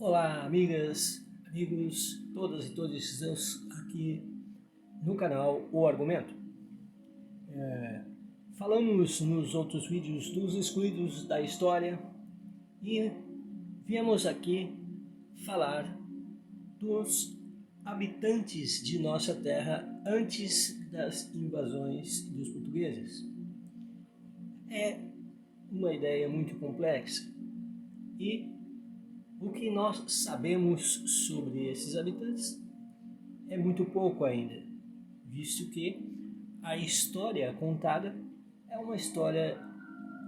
Olá, amigas, amigos, todas e todos estamos aqui no canal O Argumento. Falamos nos outros vídeos dos excluídos da história e viemos aqui falar dos habitantes de nossa terra antes das invasões dos portugueses. É uma ideia muito complexa e o que nós sabemos sobre esses habitantes é muito pouco ainda, visto que a história contada é uma história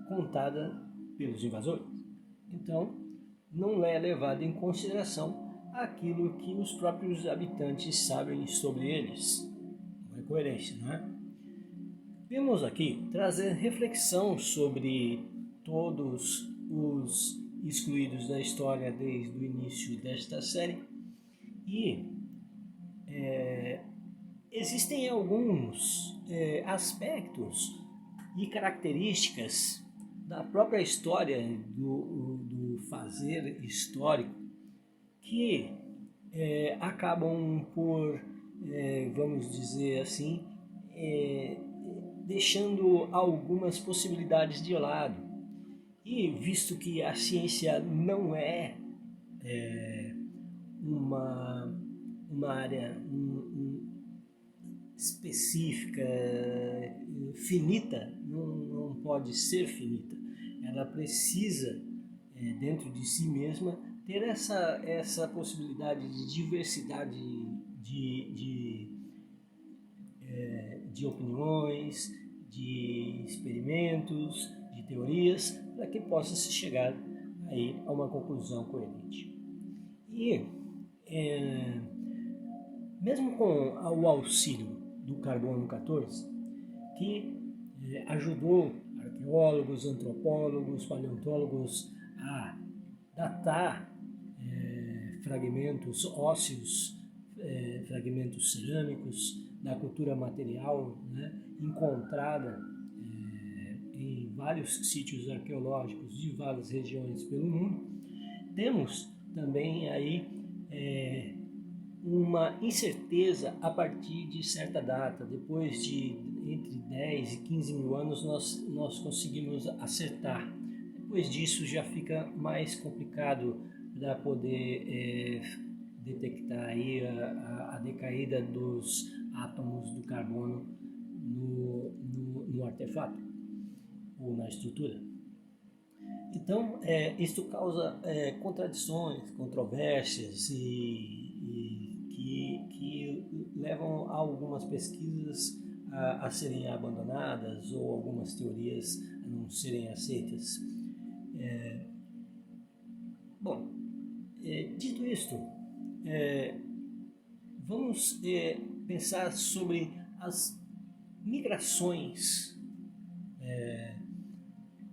contada pelos invasores. Então, não é levado em consideração aquilo que os próprios habitantes sabem sobre eles. Não é coerência, não é? Vamos aqui trazer reflexão sobre todos os excluídos da história desde o início desta série e existem alguns aspectos e características da própria história do fazer histórico que acabam por, vamos dizer assim, deixando algumas possibilidades de lado. E visto que a ciência não é uma área específica, finita, não pode ser finita. Ela precisa, dentro de si mesma, ter essa possibilidade de diversidade de opiniões, de experimentos, de teorias, para que possa se chegar aí a uma conclusão coerente. E mesmo com o auxílio do carbono 14, que ajudou arqueólogos, antropólogos, paleontólogos a datar fragmentos ósseos, fragmentos cerâmicos da cultura material, né, encontrada em vários sítios arqueológicos de várias regiões pelo mundo. Temos também aí uma incerteza a partir de certa data. Depois de entre 10 e 15 mil anos nós conseguimos acertar. Depois disso já fica mais complicado para poder detectar aí a decaída dos átomos do carbono no artefato ou na estrutura. Então, isto causa contradições, controvérsias que levam a algumas pesquisas a serem abandonadas ou algumas teorias a não serem aceitas. Dito isto, vamos pensar sobre as migrações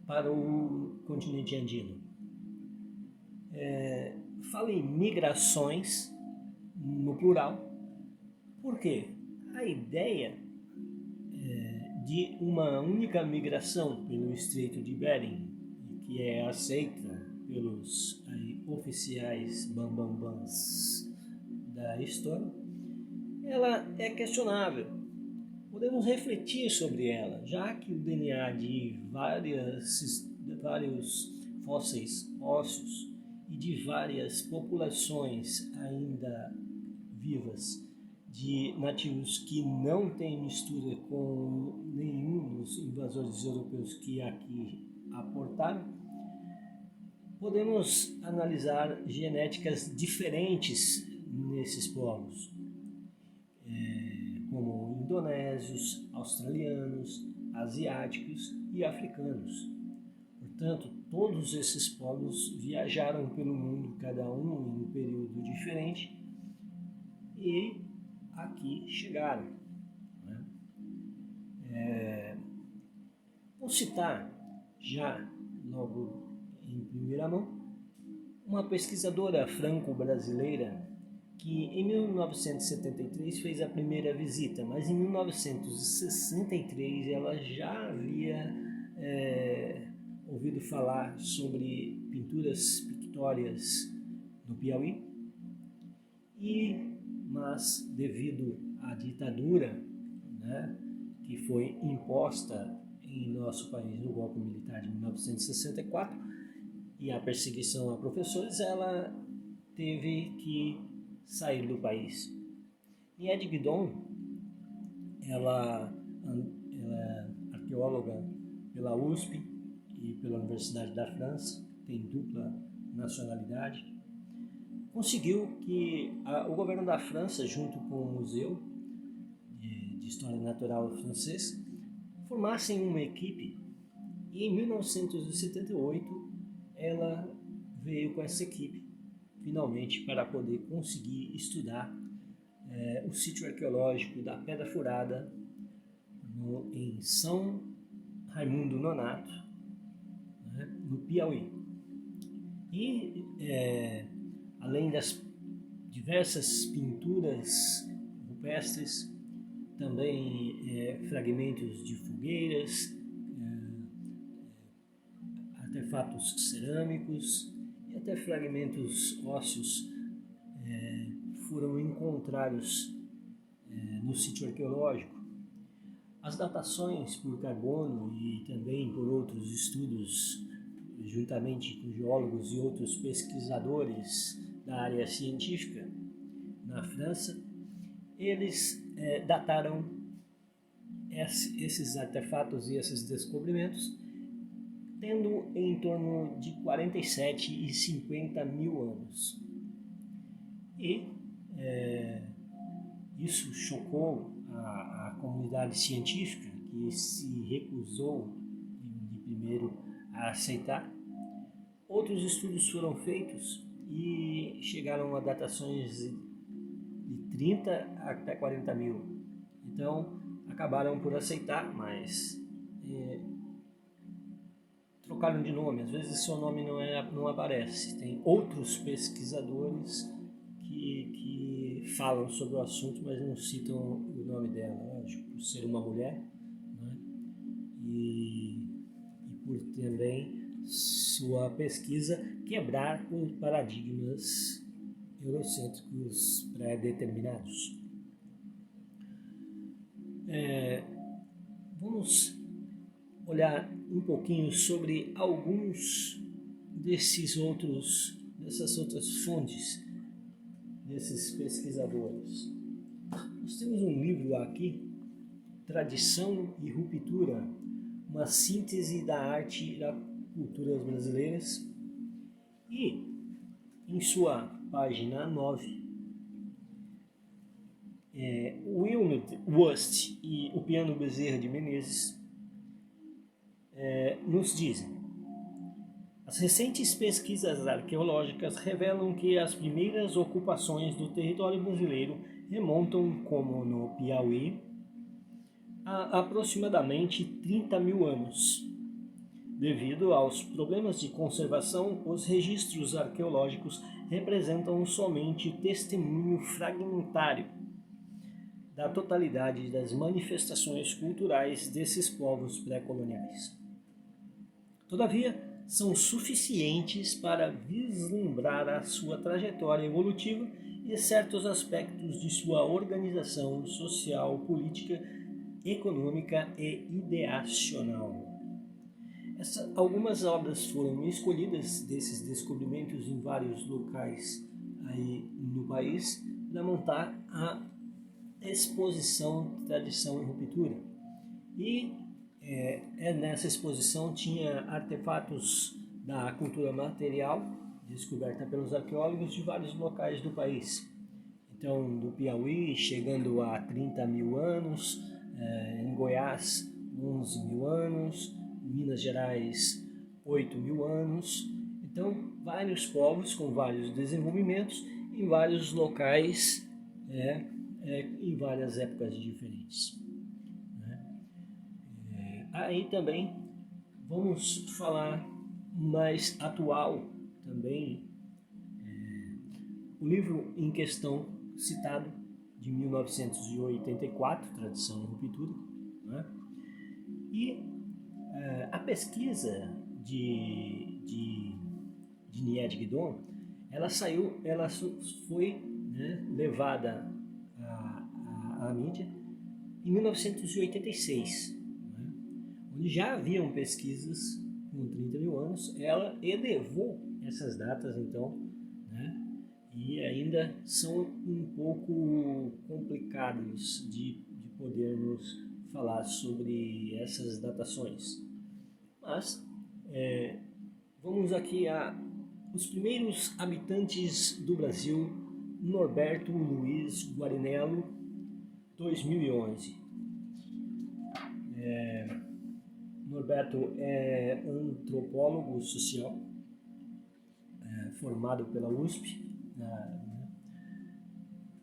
para o continente andino. Falo em migrações no plural, porque a ideia de uma única migração pelo Estreito de Bering, que é aceita pelos oficiais bambambãs da história, ela é questionável. Podemos refletir sobre ela, já que o DNA de vários fósseis ósseos e de várias populações ainda vivas de nativos que não têm mistura com nenhum dos invasores europeus que aqui aportaram, podemos analisar genéticas diferentes nesses povos, como indonésios, australianos, asiáticos e africanos. Portanto, todos esses povos viajaram pelo mundo, cada um em um período diferente, e aqui chegaram. Vou citar já logo em primeira mão uma pesquisadora franco-brasileira que em 1973 fez a primeira visita, mas em 1963 ela já havia ouvido falar sobre pinturas pictórias do Piauí, mas devido à ditadura, né, que foi imposta em nosso país no golpe militar de 1964 e a perseguição a professores, ela teve que sair do país. Nied Guidon, ela é arqueóloga pela USP e pela Universidade da França, tem dupla nacionalidade. Conseguiu que o governo da França, junto com o Museu de História Natural francês, formassem uma equipe, e em 1978 ela veio com essa equipe, finalmente, para poder conseguir estudar o sítio arqueológico da Pedra Furada em São Raimundo Nonato, né, no Piauí. E além das diversas pinturas rupestres, também fragmentos de fogueiras, artefatos cerâmicos e até fragmentos ósseos foram encontrados no sítio arqueológico. As datações por carbono e também por outros estudos, juntamente com geólogos e outros pesquisadores da área científica na França, eles dataram esses artefatos e esses descobrimentos tendo em torno de 47 e 50 mil anos. E isso chocou a comunidade científica, que se recusou de primeiro a aceitar. Outros estudos foram feitos e chegaram a datações de 30 até 40 mil. Então, acabaram por aceitar, mas trocaram de nome. Às vezes seu nome não aparece. Tem outros pesquisadores que falam sobre o assunto, mas não citam o nome dela, lógico, por ser uma mulher, né? E por também sua pesquisa quebrar os paradigmas eurocêntricos pré-determinados. Vamos olhar um pouquinho sobre alguns dessas outras fontes, desses pesquisadores. Nós temos um livro aqui, Tradição e Ruptura, uma síntese da arte e da cultura brasileiras, e em sua página 9, Wilmot Wust e o Piano Bezerra de Menezes nos dizem: as recentes pesquisas arqueológicas revelam que as primeiras ocupações do território brasileiro remontam, como no Piauí, a aproximadamente 30 mil anos. Devido aos problemas de conservação, os registros arqueológicos representam somente testemunho fragmentário da totalidade das manifestações culturais desses povos pré-coloniais. Todavia, são suficientes para vislumbrar a sua trajetória evolutiva e certos aspectos de sua organização social, política, econômica e ideacional. Algumas obras foram escolhidas desses descobrimentos em vários locais aí no país para montar a exposição Tradição e Ruptura. E nessa exposição tinha artefatos da cultura material descoberta pelos arqueólogos de vários locais do país. Então, do Piauí, chegando a 30 mil anos, em Goiás, 11 mil anos, Minas Gerais, 8 mil anos. Então, vários povos com vários desenvolvimentos em vários locais, em várias épocas diferentes. Aí também vamos falar mais atual também. O livro em questão citado, de 1984, Tradição e Ruptura, né? E a pesquisa de Nied Guidon, ela foi, né, levada à mídia em 1986, né, onde já haviam pesquisas com 30 mil anos. Ela elevou essas datas, então, né, e ainda são um pouco complicados de podermos falar sobre essas datações. Mas vamos aqui a os primeiros habitantes do Brasil, Norberto Luiz Guarinello, 2011. Norberto é antropólogo social, formado pela USP,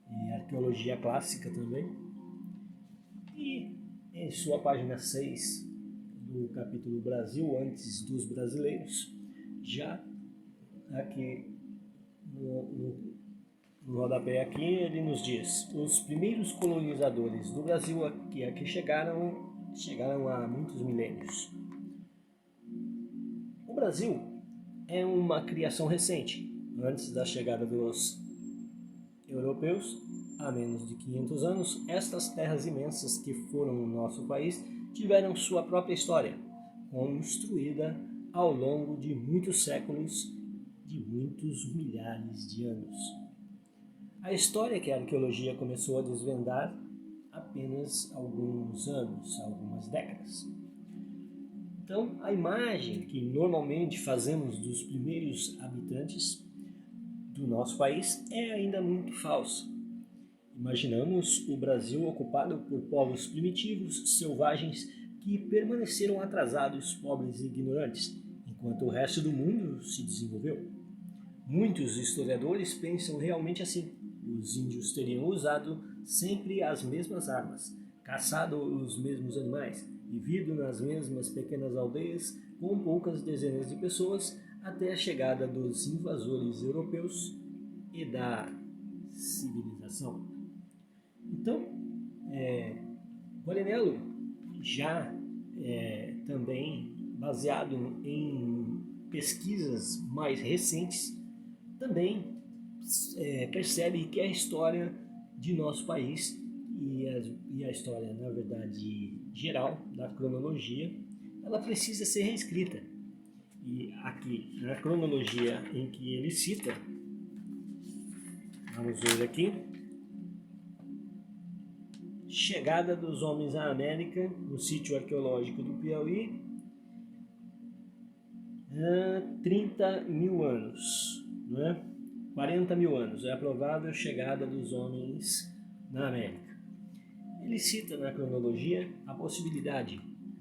em arqueologia clássica também. E em sua página 6 do capítulo Brasil antes dos brasileiros, já aqui no rodapé aqui, ele nos diz: os primeiros colonizadores do Brasil aqui chegaram há muitos milênios. O Brasil é uma criação recente. Antes da chegada dos europeus, há menos de 500 anos, estas terras imensas que foram o nosso país tiveram sua própria história, construída ao longo de muitos séculos, de muitos milhares de anos. A história que a arqueologia começou a desvendar apenas alguns anos, algumas décadas. Então, a imagem que normalmente fazemos dos primeiros habitantes do nosso país é ainda muito falsa. Imaginamos o Brasil ocupado por povos primitivos, selvagens, que permaneceram atrasados, pobres e ignorantes, enquanto o resto do mundo se desenvolveu. Muitos historiadores pensam realmente assim. Os índios teriam usado sempre as mesmas armas, caçado os mesmos animais, vivido nas mesmas pequenas aldeias com poucas dezenas de pessoas até a chegada dos invasores europeus e da civilização. Então, Guarinello, já também baseado em pesquisas mais recentes, também percebe que a história de nosso país e a história, na verdade, geral, da cronologia, ela precisa ser reescrita. E aqui, na cronologia em que ele cita, vamos ver aqui, chegada dos homens à América, no sítio arqueológico do Piauí, 30 mil anos, não é? 40 mil anos é a provável chegada dos homens na América. Ele cita na cronologia a possibilidade,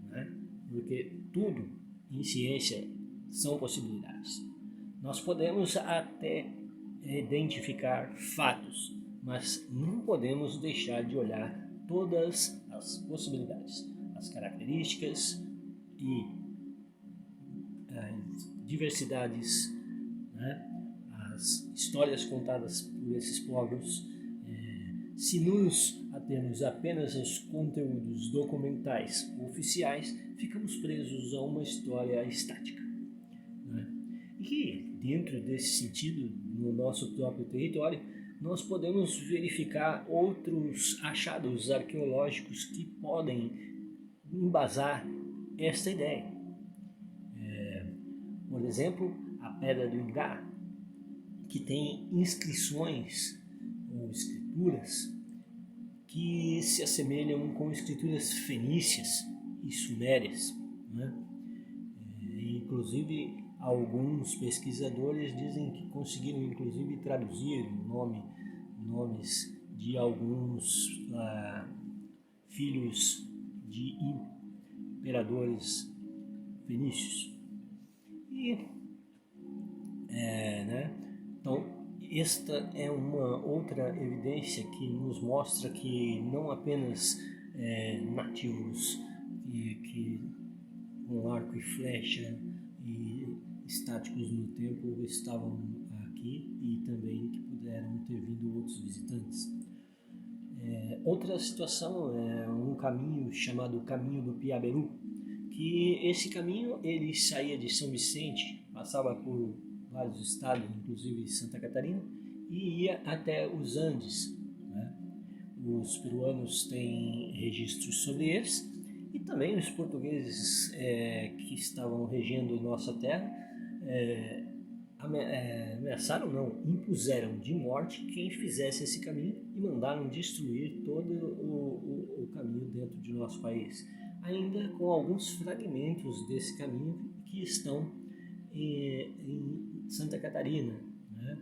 né? Porque tudo em ciência são possibilidades. Nós podemos até identificar fatos, mas não podemos deixar de olhar todas as possibilidades, as características e as diversidades, né? As histórias contadas por esses povos. Se nos atermos apenas aos conteúdos documentais oficiais, ficamos presos a uma história estática, né? E que, dentro desse sentido, no nosso próprio território, nós podemos verificar outros achados arqueológicos que podem embasar esta ideia. Por exemplo, a Pedra do Ingá, que tem inscrições ou escrituras que se assemelham com escrituras fenícias e sumérias, né? Inclusive, alguns pesquisadores dizem que conseguiram inclusive traduzir nomes de alguns filhos de imperadores fenícios. E, né? Então, esta é uma outra evidência que nos mostra que não apenas nativos que com arco e flecha e estáticos no tempo estavam aqui, e também que puderam ter vindo outros visitantes. Outra situação é um caminho chamado Caminho do Piaberu, que esse caminho ele saía de São Vicente, passava por vários estados, inclusive Santa Catarina, e ia até os Andes, né? Os peruanos têm registros sobre eles, e também os portugueses que estavam regendo nossa terra ameaçaram, não, impuseram de morte quem fizesse esse caminho e mandaram destruir todo o caminho dentro de nosso país, ainda com alguns fragmentos desse caminho que estão em Santa Catarina, né?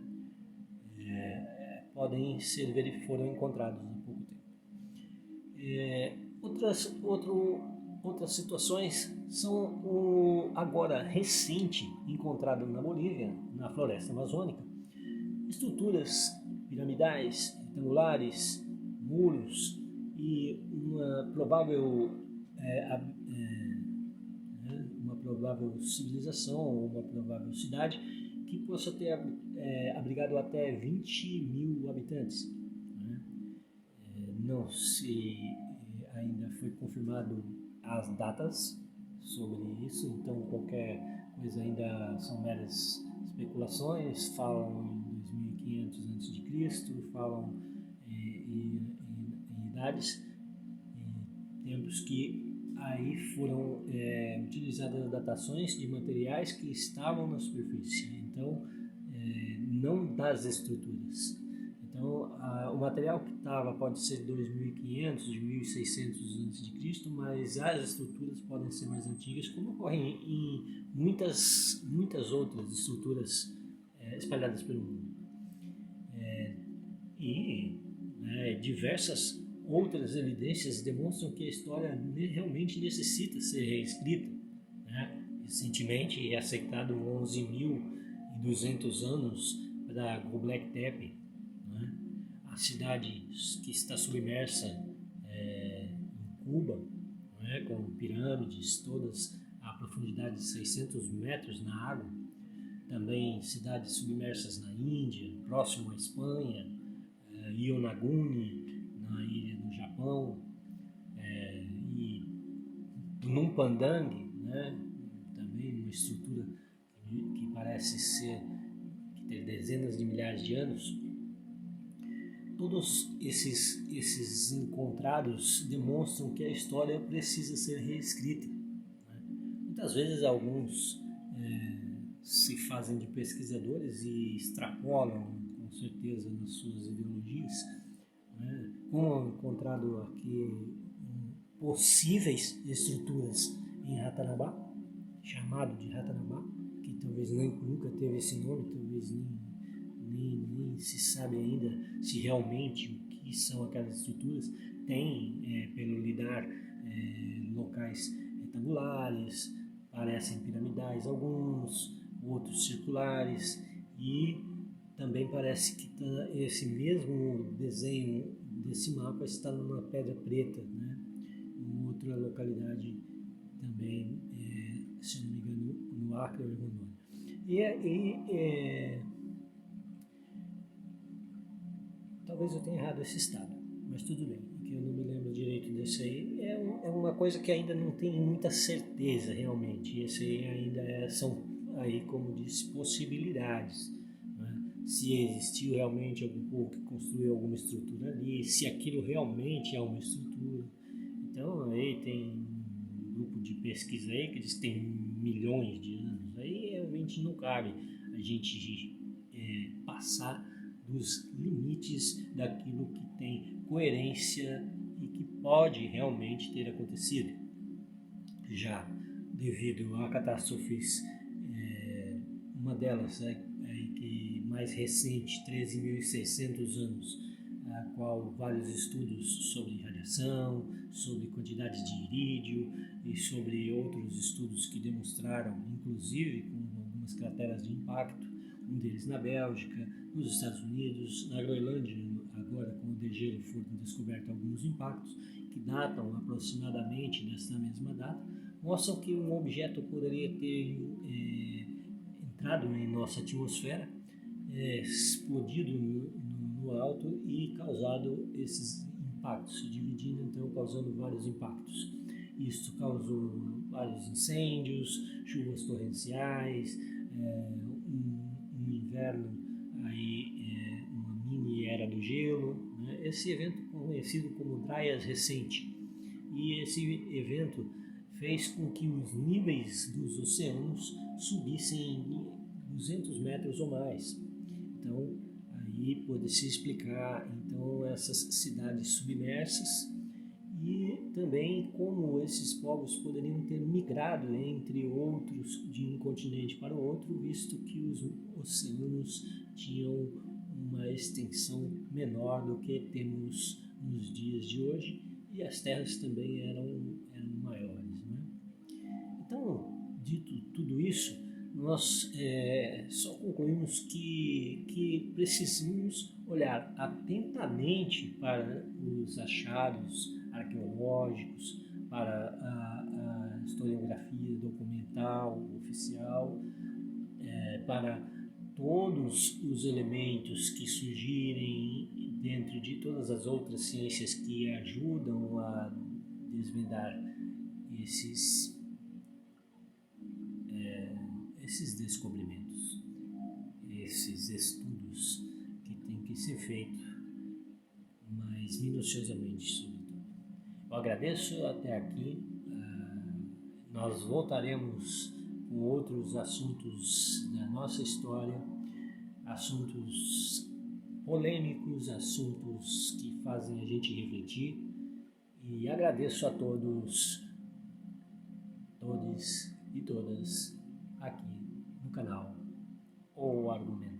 Foram encontrados há pouco tempo. Outras situações são o agora recente encontrado na Bolívia, na floresta amazônica, estruturas piramidais, retangulares, muros e uma provável civilização ou uma provável cidade que possa ter abrigado até 20 mil habitantes, né? Não se ainda foi confirmado as datas sobre isso, então qualquer coisa ainda são meras especulações. Falam em 2500 a.C., falam em idades, em tempos que aí foram utilizadas datações de materiais que estavam na superfície, então não das estruturas. Então, o material que estava pode ser de 2.500, de 1.600 a.C., mas as estruturas podem ser mais antigas, como ocorre em muitas outras estruturas espalhadas pelo mundo. Diversas outras evidências demonstram que a história realmente necessita ser reescrita, né? Recentemente é aceitado 11.200 anos para Göbekli Tepe, né? A cidade que está submersa em Cuba, né? Com pirâmides todas a profundidade de 600 metros na água. Também cidades submersas na Índia, próximo à Espanha, Yonaguni, na ilha do Japão, e Phnom Padang, né? Também uma estrutura que parece ter dezenas de milhares de anos. Todos esses encontrados demonstram que a história precisa ser reescrita, né? Muitas vezes alguns se fazem de pesquisadores e extrapolam com certeza nas suas ideologias, né? Como encontrado aqui possíveis estruturas em Ratanabá, chamado de Ratanabá, que talvez nunca teve esse nome, talvez nem se sabe ainda se realmente o que são aquelas estruturas. Tem, pelo lidar, locais retangulares, parecem piramidais, alguns outros circulares, e também parece que esse mesmo desenho desse mapa está numa pedra preta, né? Em outra localidade também, se não me engano, no Acre ou em Rondônia. Talvez eu tenha errado esse estado, mas tudo bem, que eu não me lembro direito desse aí. É uma coisa que ainda não tem muita certeza realmente. Esse aí ainda são, aí, como disse, possibilidades, né? Se existiu realmente algum povo que construiu alguma estrutura ali, se aquilo realmente é uma estrutura. Então aí tem um grupo de pesquisa aí que diz que tem milhões de anos. Aí realmente não cabe a gente passar dos limites daquilo que tem coerência e que pode realmente ter acontecido. Já devido a catástrofes, uma delas que mais recente, 13.600 anos, a qual vários estudos sobre radiação, sobre quantidades de irídio e sobre outros estudos que demonstraram, inclusive com algumas crateras de impacto, um deles na Bélgica, nos Estados Unidos, na Groenlândia, agora com o degelo foram descobertos alguns impactos que datam aproximadamente nessa mesma data, mostram que um objeto poderia ter entrado em nossa atmosfera, explodido no alto e causado esses impactos, se dividindo, então causando vários impactos. Isso causou vários incêndios, chuvas torrenciais, inverno, aí uma mini era do gelo, né? Esse evento conhecido como Dryas Recente. E esse evento fez com que os níveis dos oceanos subissem 200 metros ou mais. Então, aí pode-se explicar então essas cidades submersas e também como esses povos poderiam ter migrado entre outros de um continente para o outro, visto que os oceanos tinham uma extensão menor do que temos nos dias de hoje e as terras também eram maiores, né? Então, dito tudo isso, nós só concluímos que precisamos olhar atentamente para os achados arqueológicos, para a historiografia documental, oficial, para todos os elementos que surgirem dentro de todas as outras ciências que ajudam a desvendar esses descobrimentos, esses estudos que têm que ser feitos mais minuciosamente sobre tudo. Eu agradeço até aqui. Nós voltaremos com outros assuntos da nossa história, assuntos polêmicos, assuntos que fazem a gente refletir. E agradeço a todos e todas aqui no canal O Argumento.